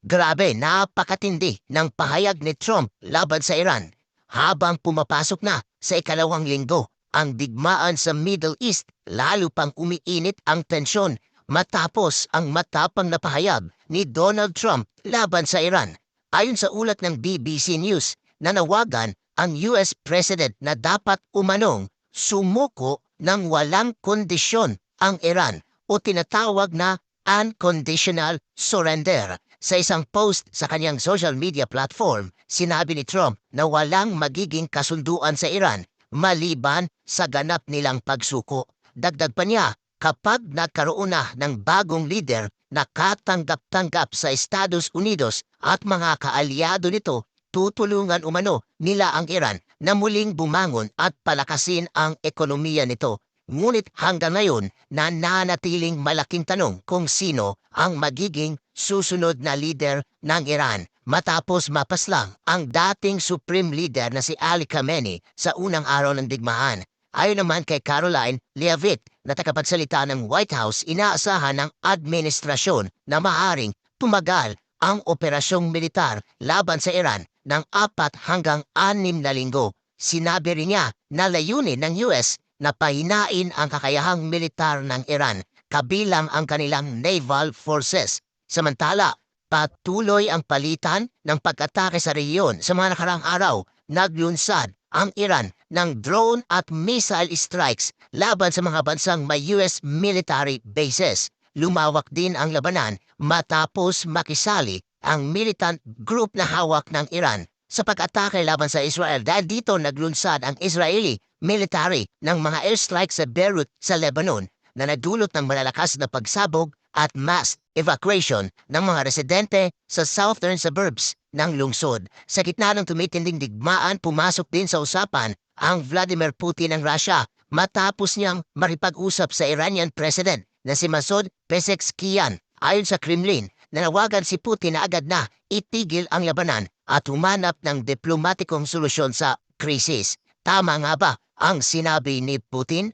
Grabe, napakatindi ng pahayag ni Trump laban sa Iran. Habang pumapasok na sa ikalawang linggo, ang digmaan sa Middle East lalo pang umiinit ang tensyon matapos ang matapang na pahayag ni Donald Trump laban sa Iran. Ayon sa ulat ng BBC News, nanawagan ang US President na dapat umanong sumuko ng walang kondisyon ang Iran o tinatawag na unconditional surrender. Sa isang post sa kanyang social media platform, sinabi ni Trump na walang magiging kasunduan sa Iran maliban sa ganap nilang pagsuko. Dagdag pa niya, kapag nagkaroon na ng bagong leader na katanggap-tanggap sa Estados Unidos at mga kaalyado nito, tutulungan umano nila ang Iran na muling bumangon at palakasin ang ekonomiya nito. Ngunit hanggang ngayon, nananatiling malaking tanong kung sino ang magiging susunod na leader ng Iran matapos mapaslang ang dating Supreme Leader na si Ali Khamenei sa unang araw ng digmaan. Ayon naman kay Caroline Leavitt na tagapagsalita ng White House, inaasahan ng administrasyon na maaaring tumagal ang operasyong militar laban sa Iran ng 4 hanggang 6 na linggo. Sinabi rin niya na layunin ng US na pahinain ang kakayahang militar ng Iran kabilang ang kanilang naval forces. Samantala, patuloy ang palitan ng pag-atake sa rehiyon. Sa mga nakaraang araw, naglunsad ang Iran ng drone at missile strikes laban sa mga bansang may US military bases. Lumawak din ang labanan matapos makisali ang militant group na hawak ng Iran sa pag-atake laban sa Israel dahil dito naglunsad ang Israeli military ng mga airstrike sa Beirut sa Lebanon na nagdulot ng malalakas na pagsabog at mass evacuation ng mga residente sa southern suburbs ng lungsod. Sa gitna ng tumitinding digmaan, pumasok din sa usapan ang Vladimir Putin ng Russia matapos niyang makipag-usap sa Iranian President na si Masoud Pezeshkian. Ayon sa Kremlin, nanawagan si Putin na agad na itigil ang labanan at humanap ng diplomatikong solusyon sa krisis. Tama nga ba ang sinabi ni Putin